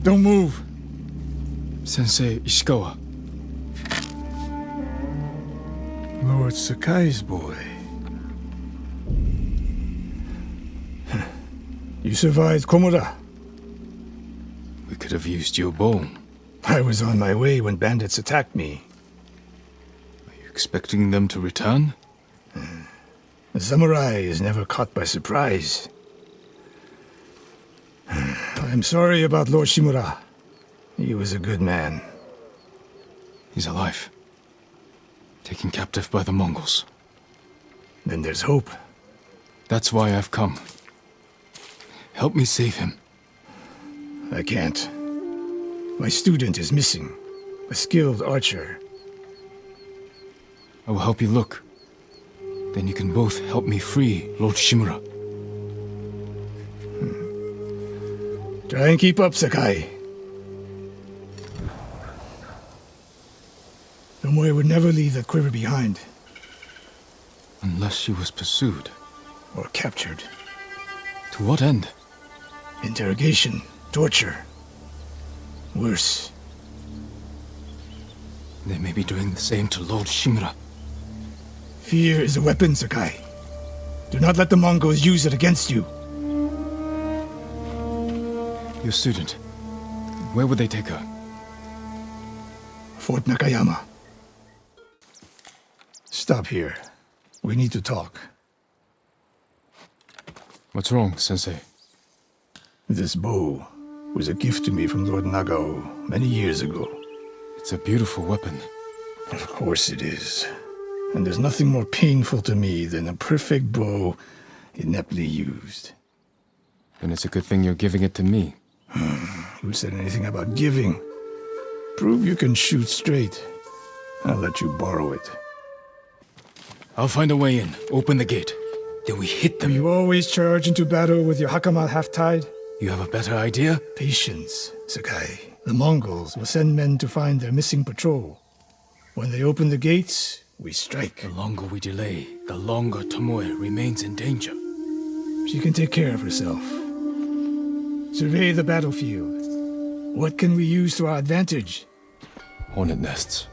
Don't move. Sensei Ishikawa. Lord Sakai's boy. You survived Komura. We could have used your bow. I was on my way when bandits attacked me. Are you expecting them to return? A samurai is never caught by surprise. I'm sorry about Lord Shimura. He was a good man. He's alive. Taken captive by the Mongols. Then there's hope. That's why I've come. Help me save him. I can't. My student is missing. A skilled archer. I will help you look. Then you can both help me free Lord Shimura. Try and keep up, Sakai. Tomoe would never leave that quiver behind. Unless she was pursued. Or captured. To what end? Interrogation. Torture. Worse. They may be doing the same to Lord Shimura. Fear is a weapon, Sakai. Do not let the Mongols use it against you. Your student. Where would they take her? Fort Nakayama. Stop here. We need to talk. What's wrong, Sensei? This bow was a gift to me from Lord Nagao many years ago. It's a beautiful weapon. Of course it is. And there's nothing more painful to me than a perfect bow ineptly used. Then it's a good thing you're giving it to me. Who said anything about giving? Prove you can shoot straight. I'll let you borrow it. I'll find a way in. Open the gate. Then we hit them. You always charge into battle with your hakama half-tied? You have a better idea? Patience, Sakai. The Mongols will send men to find their missing patrol. When they open the gates, we strike. The longer we delay, the longer Tomoe remains in danger. She can take care of herself. Survey the battlefield. What can we use to our advantage? Hornet nests.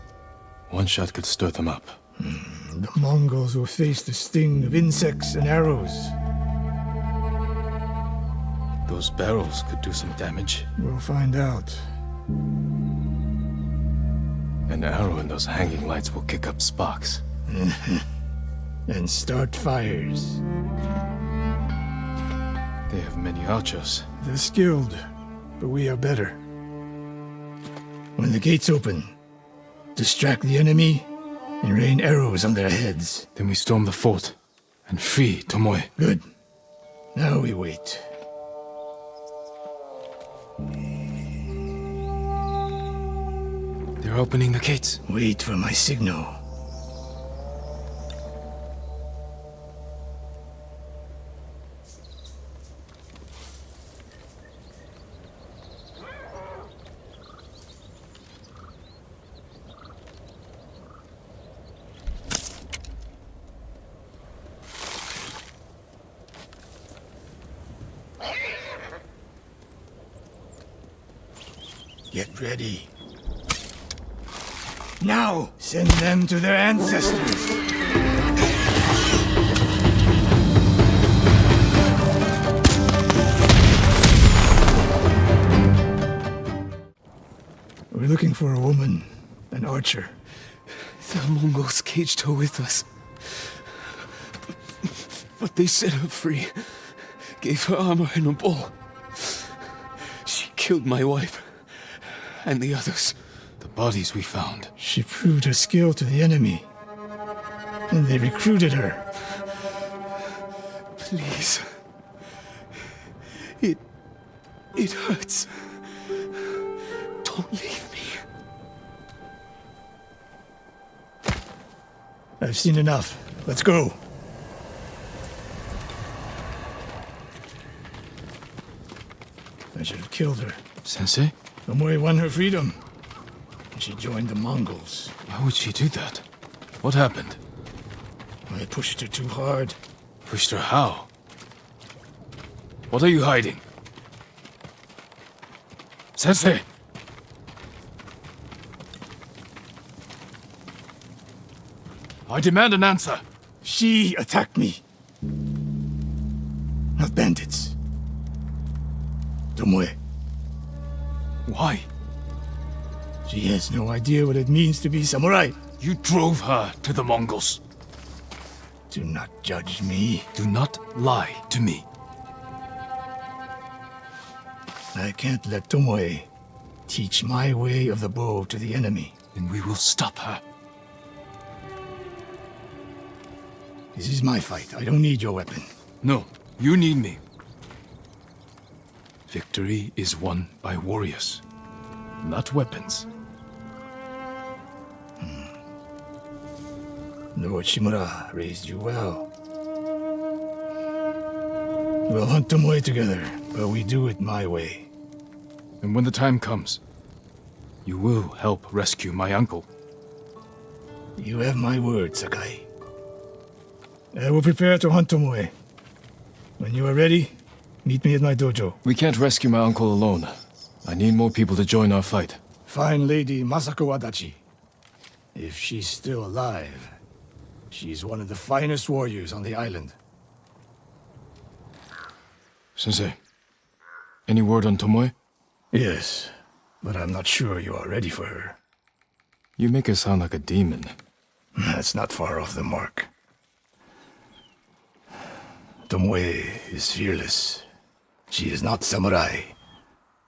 One shot could stir them up. The Mongols will face the sting of insects and arrows. Those barrels could do some damage. We'll find out. An arrow in those hanging lights will kick up sparks. And start fires. They have many archers. They're skilled, but we are better. When the gates open, distract the enemy and rain arrows on their heads. Then we storm the fort and free Tomoe. Good. Now we wait. They're opening the gates. Wait for my signal. Get ready. Now, send them to their ancestors. We're looking for a woman, an archer. The Mongols caged her with us. But they set her free. Gave her armor and a bow. She killed my wife. And the others. The bodies we found. She proved her skill to the enemy. And they recruited her. Please. It hurts. Don't leave me. I've seen enough. Let's go. I should have killed her. Sensei? Tomoe won her freedom. And she joined the Mongols. Why would she do that? What happened? I pushed her too hard. Pushed her how? What are you hiding? Sensei! I demand an answer. She attacked me. Not bandits. Tomoe. Why? She has no idea what it means to be samurai. You drove her to the Mongols. Do not judge me. Do not lie to me. I can't let Tomoe teach my way of the bow to the enemy. Then we will stop her. This is my fight. I don't need your weapon. No, you need me. Victory is won by warriors, not weapons. Lord Shimura raised you well. We'll hunt Tomoe together, but we do it my way. And when the time comes, you will help rescue my uncle. You have my word, Sakai. I will prepare to hunt Tomoe. When you are ready, meet me at my dojo. We can't rescue my uncle alone. I need more people to join our fight. Fine lady Masako Adachi. If she's still alive, she's one of the finest warriors on the island. Sensei, any word on Tomoe? Yes, but I'm not sure you are ready for her. You make her sound like a demon. That's not far off the mark. Tomoe is fearless. She is not samurai,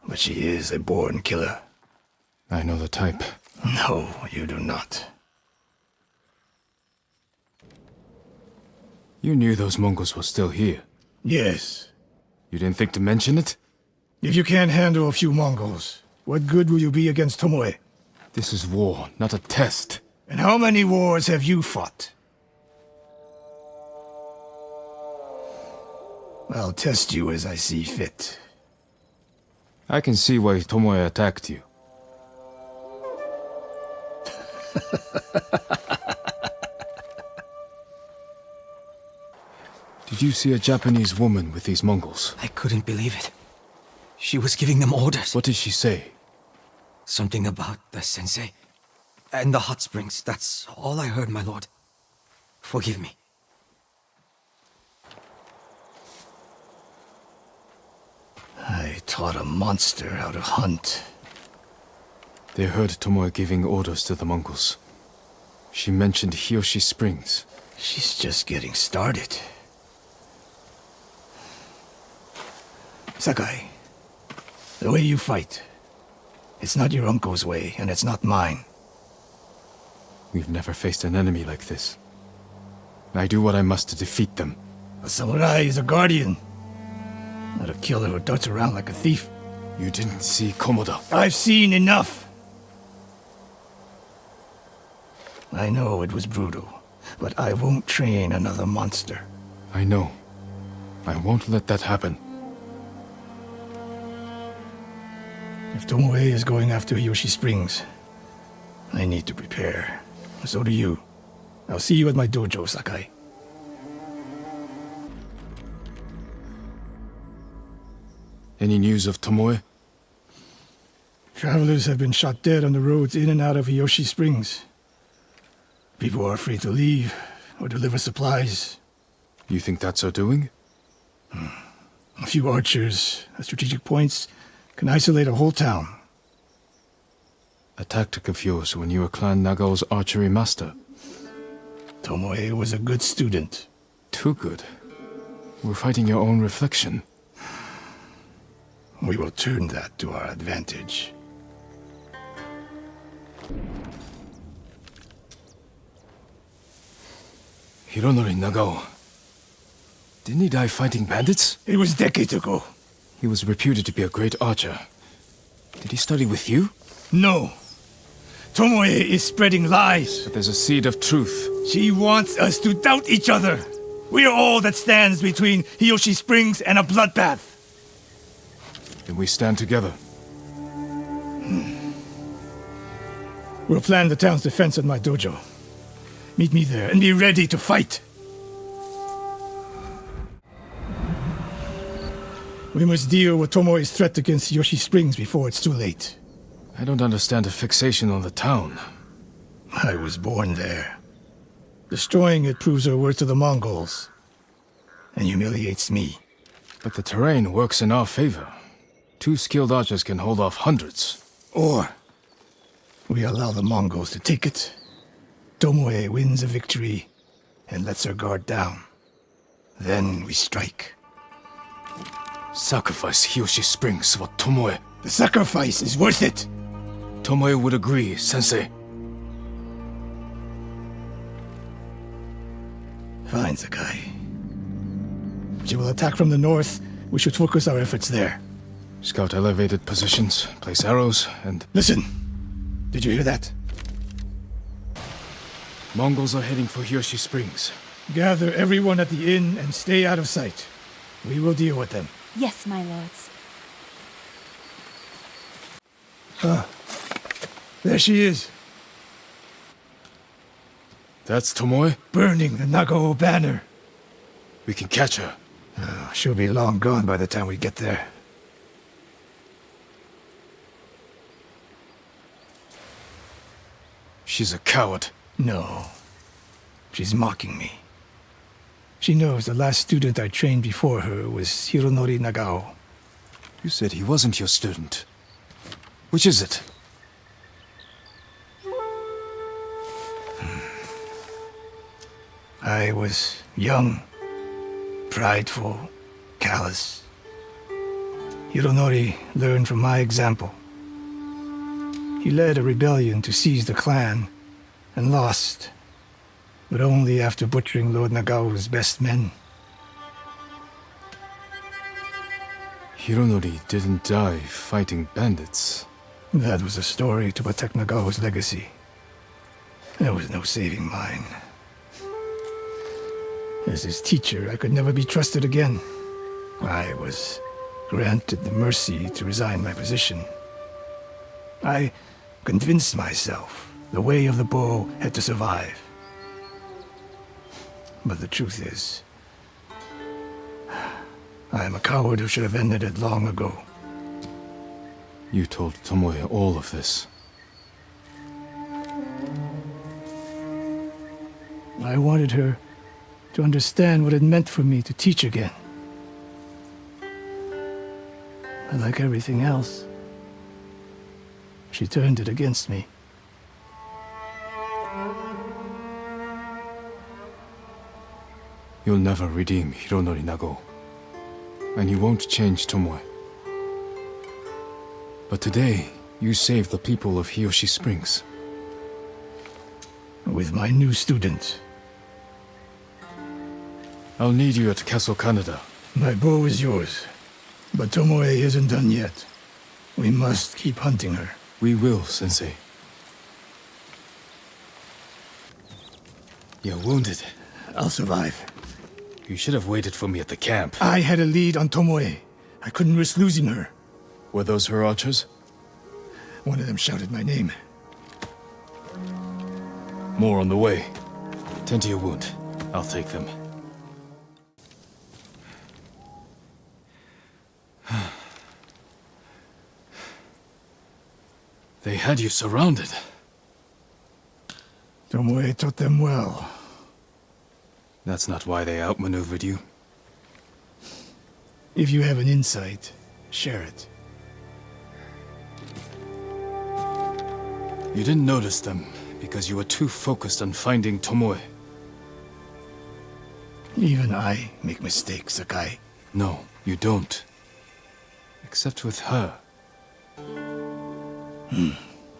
but she is a born killer. I know the type. No, you do not. You knew those Mongols were still here. Yes. You didn't think to mention it? If you can't handle a few Mongols, what good will you be against Tomoe? This is war, not a test. And how many wars have you fought? I'll test you as I see fit. I can see why Tomoe attacked you. Did you see a Japanese woman with these Mongols? I couldn't believe it. She was giving them orders. What did she say? Something about the sensei and the hot springs. That's all I heard, my lord. Forgive me. I taught a monster how to hunt. They heard Tomoe giving orders to the Mongols. She mentioned Hiyoshi Springs. She's just getting started. Sakai, the way you fight, it's not your uncle's way, and it's not mine. We've never faced an enemy like this. I do what I must to defeat them. A samurai is a guardian, not a killer who darts around like a thief. You didn't see Komoda. I've seen enough. I know it was brutal, but I won't train another monster. I know. I won't let that happen. If Tomoe is going after Hiyoshi Springs, I need to prepare. So do you. I'll see you at my dojo, Sakai. Any news of Tomoe? Travelers have been shot dead on the roads in and out of Hiyoshi Springs. People are afraid to leave or deliver supplies. You think that's her doing? A few archers at strategic points can isolate a whole town. A tactic of yours when you were Clan Nagao's archery master. Tomoe was a good student. Too good. We're fighting your own reflection. We will turn that to our advantage. Hironori Nagao. Didn't he die fighting bandits? It was decades ago. He was reputed to be a great archer. Did he study with you? No. Tomoe is spreading lies. But there's a seed of truth. She wants us to doubt each other. We are all that stands between Hiyoshi Springs and a bloodbath. Then we stand together. We'll plan the town's defense at my dojo. Meet me there and be ready to fight. We must deal with Tomoe's threat against Yoshi Springs before it's too late. I don't understand the fixation on the town. I was born there. Destroying it proves her worth to the Mongols. And humiliates me. But the terrain works in our favor. 2 skilled archers can hold off hundreds. Or we allow the Mongols to take it. Tomoe wins a victory and lets her guard down. Then we strike. Sacrifice Hiyoshi Springs for Tomoe. The sacrifice is worth it! Tomoe would agree, Sensei. Fine, Sakai. She will attack from the north. We should focus our efforts there. Scout elevated positions, place arrows, and... Listen! Did you hear that? Mongols are heading for Hiyoshi Springs. Gather everyone at the inn and stay out of sight. We will deal with them. Yes, my lords. There she is, That's Tomoe? burning the Nagao banner. We can catch her. She'll be long gone by the time we get there. She's a coward. No. She's mocking me. She knows the last student I trained before her was Hironori Nagao. You said he wasn't your student. Which is it? I was young, prideful, callous. Hironori learned from my example. He led a rebellion to seize the clan, and lost, but only after butchering Lord Nagao's best men. Hironori didn't die fighting bandits. That was a story to protect Nagao's legacy. There was no saving mine. As his teacher, I could never be trusted again. I was granted the mercy to resign my position. I convinced myself the way of the bow had to survive. But the truth is, I am a coward who should have ended it long ago. You told Tomoe all of this. I wanted her to understand what it meant for me to teach again. But like everything else, she turned it against me. You'll never redeem Hironori Nagao. And you won't change Tomoe. But today, you saved the people of Hiyoshi Springs. With my new student. I'll need you at Castle Kaneda. My bow is yours, but Tomoe isn't done yet. We must keep hunting her. We will, Sensei. You're wounded. I'll survive. You should have waited for me at the camp. I had a lead on Tomoe. I couldn't risk losing her. Were those her archers? One of them shouted my name. More on the way. Tend to your wound. I'll take them. They had you surrounded. Tomoe taught them well. That's not why they outmaneuvered you. If you have an insight, share it. You didn't notice them because you were too focused on finding Tomoe. Even I make mistakes, Sakai. No, you don't. Except with her.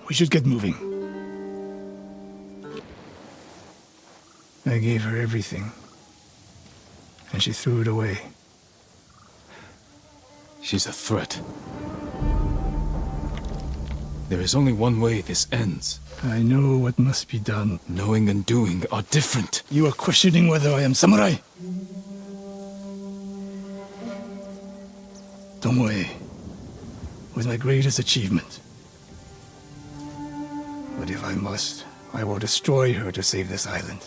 We should get moving. I gave her everything, and she threw it away. She's a threat. There is only one way this ends. I know what must be done. Knowing and doing are different. You are questioning whether I am samurai? Tomoe was my greatest achievement. But if I must, I will destroy her to save this island.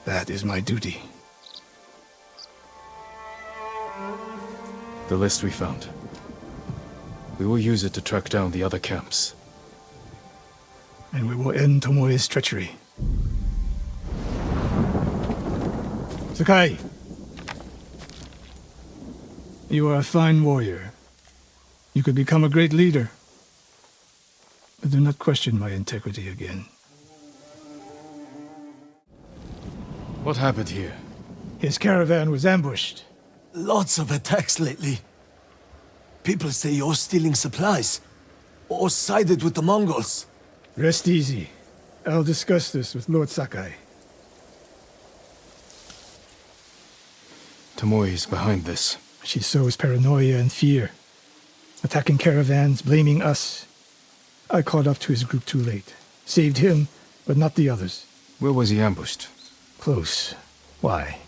That is my duty. The list we found. We will use it to track down the other camps. And we will end Tomoe's treachery. Sakai! You are a fine warrior. You could become a great leader. But do not question my integrity again. What happened here? His caravan was ambushed. Lots of attacks lately. People say you're stealing supplies, or sided with the Mongols. Rest easy. I'll discuss this with Lord Sakai. Tomoe is behind this. She sows paranoia and fear. Attacking caravans, blaming us. I caught up to his group too late. Saved him, but not the others. Where was he ambushed? Close. Why?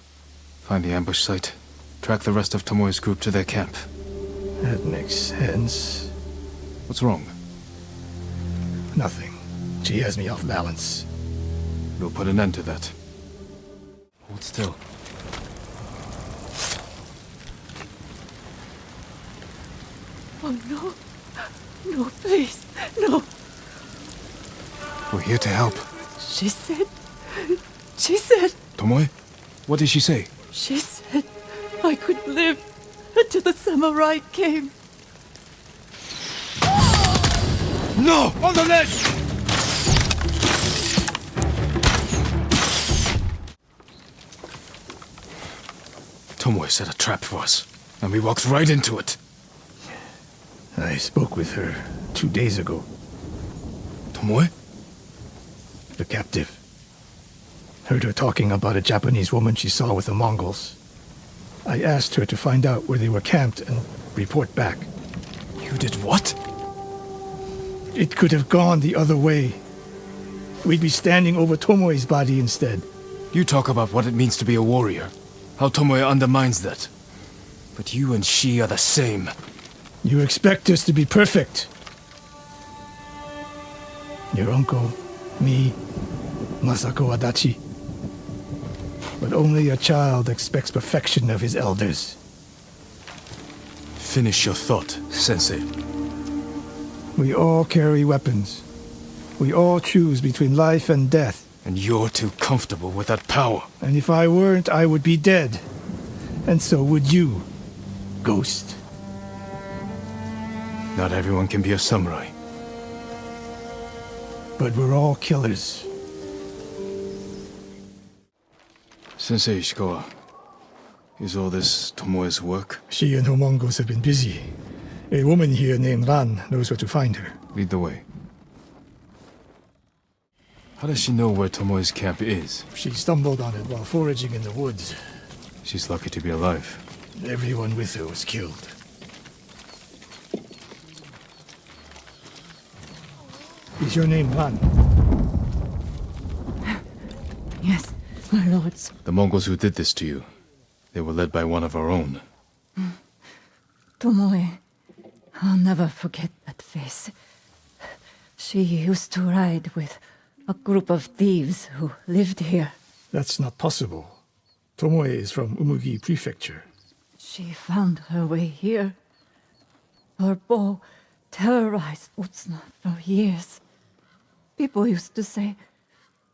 Find the ambush site. Track the rest of Tomoe's group to their camp. That makes sense. What's wrong? Nothing. She has me off balance. We'll put an end to that. Hold still. Oh, no. No, please. No. We're here to help. She said... Tomoe? What did she say? She said I could live until the samurai came. No! On the ledge! Tomoe set a trap for us, and we walked right into it. I spoke with her 2 days ago. Tomoe? The captive. Heard her talking about a Japanese woman she saw with the Mongols. I asked her to find out where they were camped and report back. You did what? It could have gone the other way. We'd be standing over Tomoe's body instead. You talk about what it means to be a warrior. How Tomoe undermines that. But you and she are the same. You expect us to be perfect. Your uncle, me, Masako Adachi. But only a child expects perfection of his elders. Finish your thought, Sensei. We all carry weapons. We all choose between life and death. And you're too comfortable with that power. And if I weren't, I would be dead. And so would you, Ghost. Not everyone can be a samurai. But we're all killers. Sensei Ishikawa, is all this Tomoe's work? She and her Mongols have been busy. A woman here named Ran knows where to find her. Lead the way. How does she know where Tomoe's camp is? She stumbled on it while foraging in the woods. She's lucky to be alive. Everyone with her was killed. Is your name Ran? Yes, my lords. The Mongols who did this to you, they were led by one of our own. Tomoe. I'll never forget that face. She used to ride with a group of thieves who lived here. That's not possible. Tomoe is from Umugi Prefecture. She found her way here. Her bow terrorized Utsuna for years. People used to say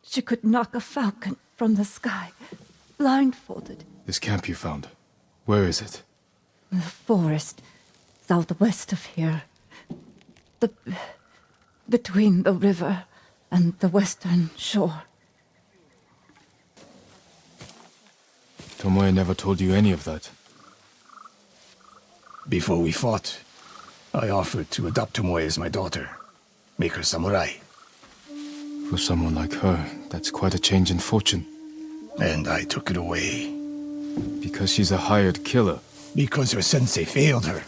she could knock a falcon from the sky, blindfolded. This camp you found, where is it? The forest, southwest of here. Between the river and the western shore. Tomoe never told you any of that. Before we fought, I offered to adopt Tomoe as my daughter. Make her samurai. For someone like her, that's quite a change in fortune. And I took it away. Because she's a hired killer. Because her sensei failed her.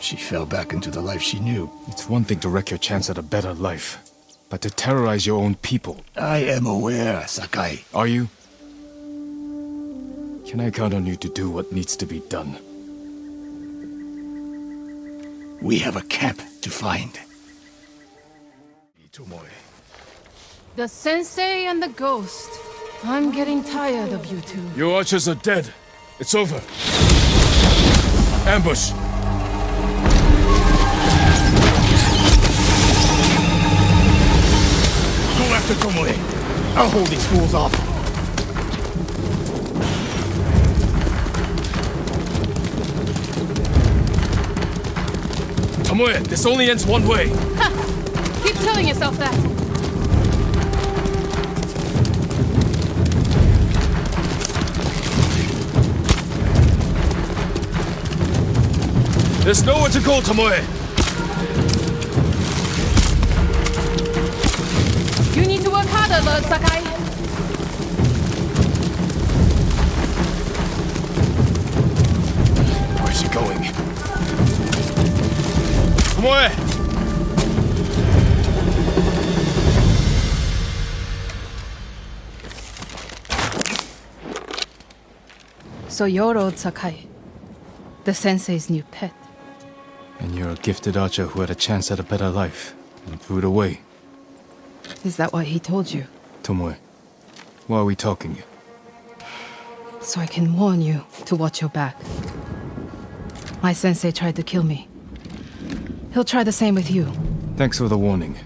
She fell back into the life she knew. It's one thing to wreck your chance at a better life, but to terrorize your own people. I am aware, Sakai. Are you? Can I count on you to do what needs to be done? We have a camp to find. Tomoe. The Sensei and the Ghost. I'm getting tired of you two. Your archers are dead. It's over. Ambush! Go after Tomoe. I'll hold these fools off. Tomoe, this only ends one way! Keep telling yourself that. There's nowhere to go, Tomoe! You need to work harder, Lord Sakai. Where's she going? Tomoe! So you're old Sakai, the sensei's new pet. And you're a gifted archer who had a chance at a better life, and threw it away. Is that what he told you? Tomoe, why are we talking? So I can warn you to watch your back. My sensei tried to kill me. He'll try the same with you. Thanks for the warning,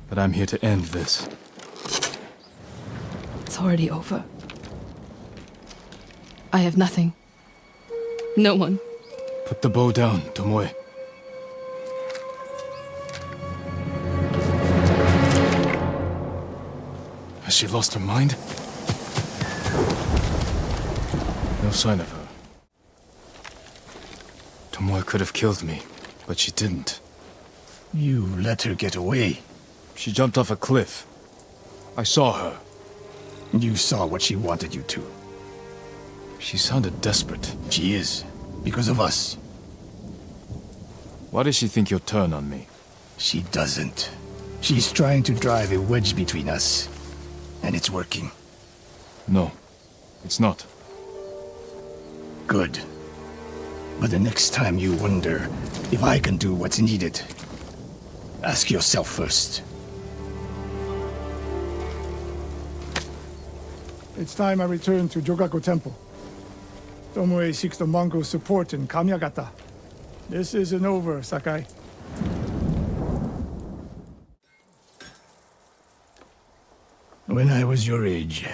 but I'm here to end this. It's already over. I have nothing. No one. Put the bow down, Tomoe. Has she lost her mind? No sign of her. Tomoe could have killed me, but she didn't. You let her get away. She jumped off a cliff. I saw her. You saw what she wanted you to. She sounded desperate. She is. Because of us. Why does she think you'll turn on me? She doesn't. She's trying to drive a wedge between us. And it's working. No, it's not. Good. But the next time you wonder if I can do what's needed, ask yourself first. It's time I return to Jogaku Temple. Tomoe seeks the Mongol support in Kamyagata. This isn't over, Sakai. When I was your age,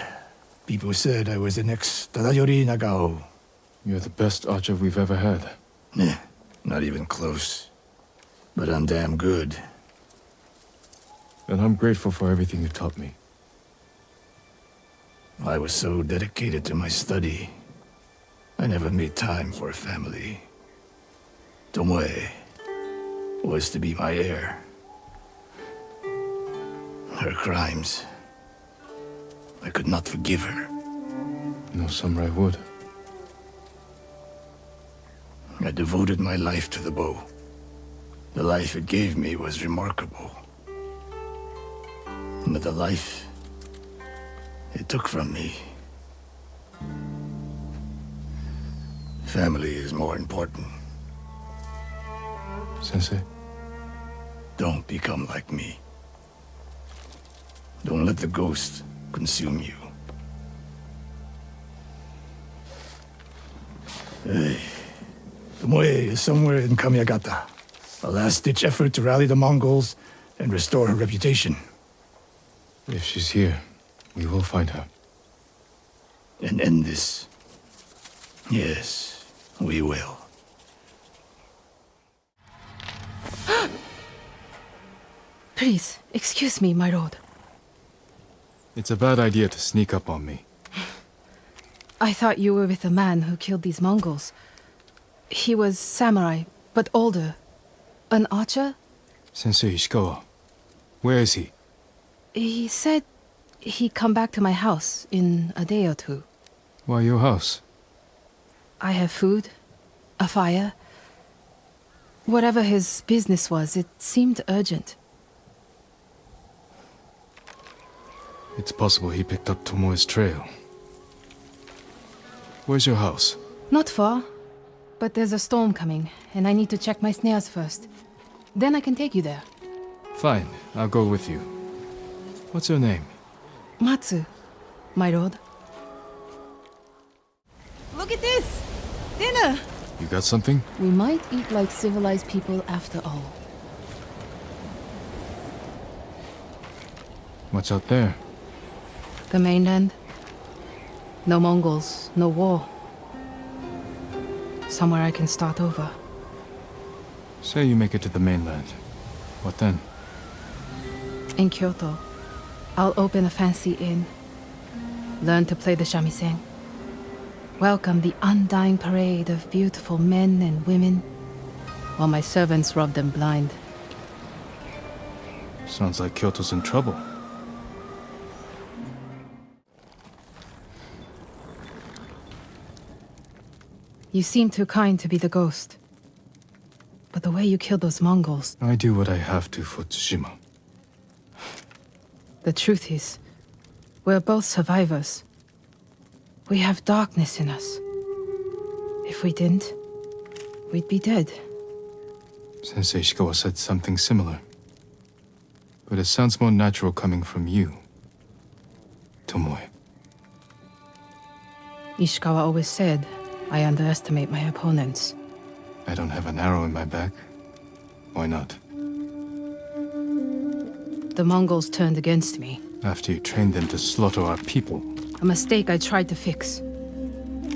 people said I was the next Tadayori Nagao. You're the best archer we've ever had. Nah, not even close. But I'm damn good. And I'm grateful for everything you taught me. I was so dedicated to my study. I never made time for a family. Tomoe was to be my heir. Her crimes, I could not forgive her. No samurai would. I devoted my life to the bow. The life it gave me was remarkable. But the life it took from me. Family is more important. Sensei? Don't become like me. Don't let the ghost consume you. Hey, Tomoe is somewhere in Kamyagata. A last-ditch effort to rally the Mongols and restore her reputation. If she's here, we will find her. And end this. Yes, we will. Please, excuse me, my lord. It's a bad idea to sneak up on me. I thought you were with the man who killed these Mongols. He was samurai, but older. An archer? Sensei Ishikawa. Where is he? He said he'd come back to my house in a day or two. Why your house? I have food, a fire. Whatever his business was, it seemed urgent. It's possible he picked up Tomoe's trail. Where's your house? Not far, but there's a storm coming, and I need to check my snares first. Then I can take you there. Fine, I'll go with you. What's your name? Matsu, my lord. Look at this! Dinner! You got something? We might eat like civilized people after all. What's out there? The mainland. No Mongols, no war. Somewhere I can start over. Say you make it to the mainland. What then? In Kyoto, I'll open a fancy inn. Learn to play the shamisen. Welcome the undying parade of beautiful men and women, while my servants rub them blind. Sounds like Kyoto's in trouble. You seem too kind to be the ghost. But the way you killed those Mongols... I do what I have to for Tsushima. The truth is, we're both survivors. We have darkness in us. If we didn't, we'd be dead. Sensei Ishikawa said something similar. But it sounds more natural coming from you, Tomoe. Ishikawa always said, I underestimate my opponents. I don't have an arrow in my back. Why not? The Mongols turned against me. After you trained them to slaughter our people. A mistake I tried to fix.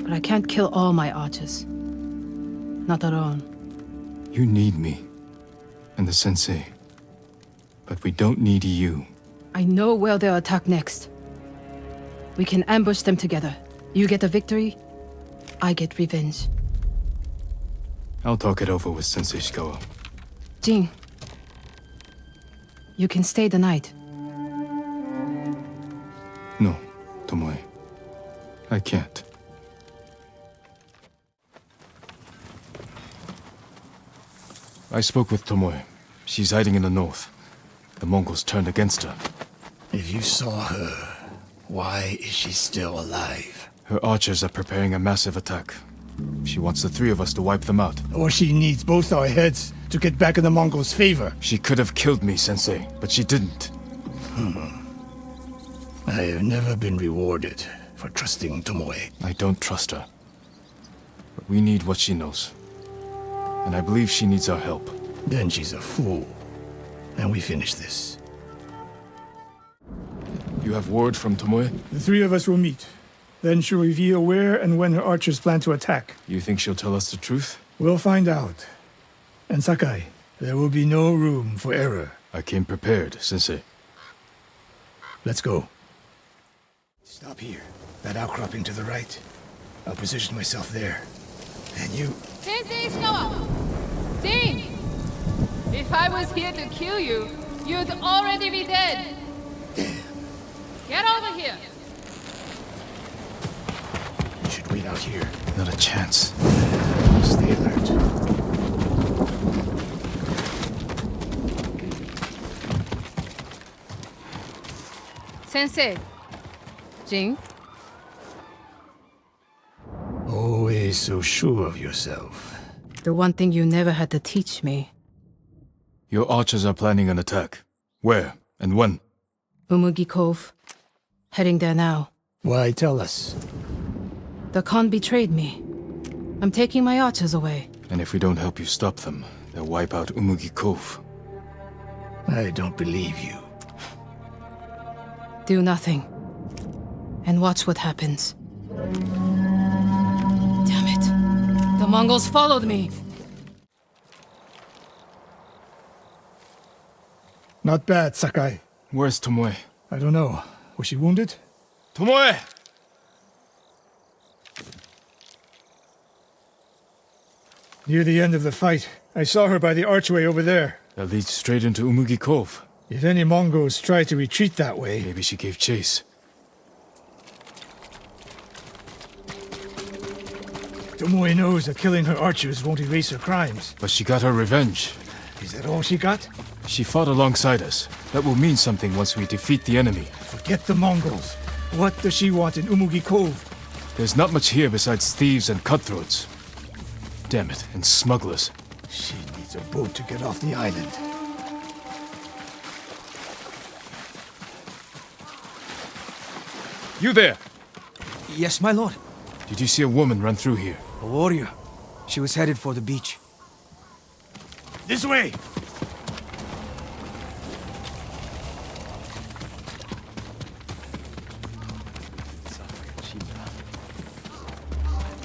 But I can't kill all my archers. Not alone. You need me. And the sensei. But we don't need you. I know where they'll attack next. We can ambush them together. You get a victory, I get revenge. I'll talk it over with Sensei Ishikawa. Jin, you can stay the night. No, Tomoe. I can't. I spoke with Tomoe. She's hiding in the north. The Mongols turned against her. If you saw her, why is she still alive? Her archers are preparing a massive attack. She wants the three of us to wipe them out. Or she needs both our heads to get back in the Mongols' favor. She could have killed me, Sensei, but she didn't. I have never been rewarded for trusting Tomoe. I don't trust her. But we need what she knows. And I believe she needs our help. Then she's a fool. And we finish this. You have word from Tomoe? The three of us will meet. Then she'll reveal where and when her archers plan to attack. You think she'll tell us the truth? We'll find out. And Sakai, there will be no room for error. I came prepared, Sensei. Let's go. Stop here. That outcropping to the right. I'll position myself there. And you... Sensei Ishikawa! Jin! If I was here to kill you, you'd already be dead. Get over here. You should wait out here. Not a chance. Stay alert. Sensei. Jin? Always so sure of yourself. The one thing you never had to teach me. Your archers are planning an attack. Where and when? Umugi Cove. Heading there now. Why tell us? The Khan betrayed me. I'm taking my archers away. And if we don't help you stop them, they'll wipe out Umugi Cove. I don't believe you. Do nothing. And watch what happens. Damn it. The Mongols followed me. Not bad, Sakai. Where's Tomoe? I don't know. Was she wounded? Tomoe! Near the end of the fight, I saw her by the archway over there. That leads straight into Umugi Cove. If any Mongols try to retreat that way... Maybe she gave chase. Tomoe knows that killing her archers won't erase her crimes. But she got her revenge. Is that all she got? She fought alongside us. That will mean something once we defeat the enemy. Forget the Mongols. What does she want in Umugi Cove? There's not much here besides thieves and cutthroats. Damn it, and smugglers. She needs a boat to get off the island. You there! Yes, my lord. Did you see a woman run through here? A warrior. She was headed for the beach. This way!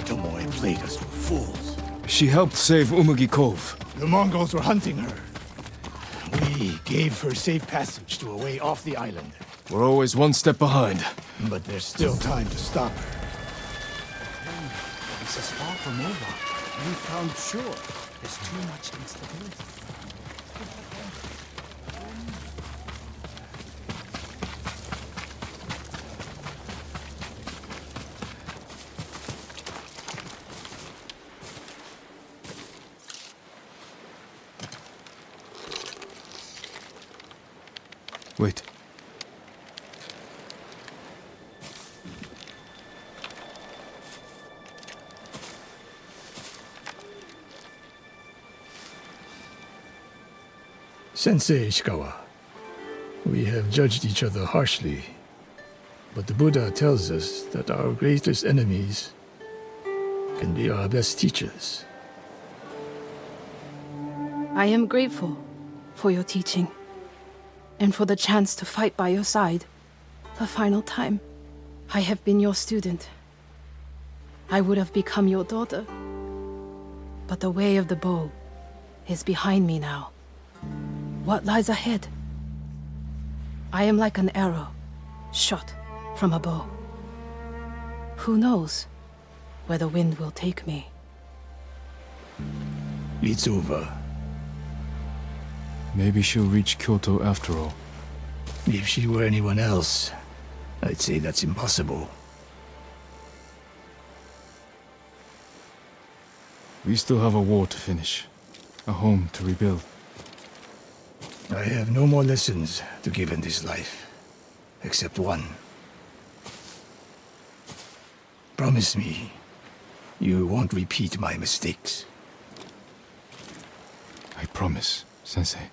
Tomoe played us for fools. She helped save Umugi Cove. The Mongols were hunting her. We gave her safe passage to a way off the island. We're always one step behind. But there's still time to stop her. This is far from over. We found shore. There's too much instability. Wait. Sensei Ishikawa, we have judged each other harshly, but the Buddha tells us that our greatest enemies can be our best teachers. I am grateful for your teaching, and for the chance to fight by your side the final time. I have been your student. I would have become your daughter, but the way of the bow is behind me now. What lies ahead? I am like an arrow shot from a bow. Who knows where the wind will take me? It's over. Maybe she'll reach Kyoto after all. If she were anyone else, I'd say that's impossible. We still have a war to finish, a home to rebuild. I have no more lessons to give in this life, except one. Promise me, you won't repeat my mistakes. I promise, Sensei.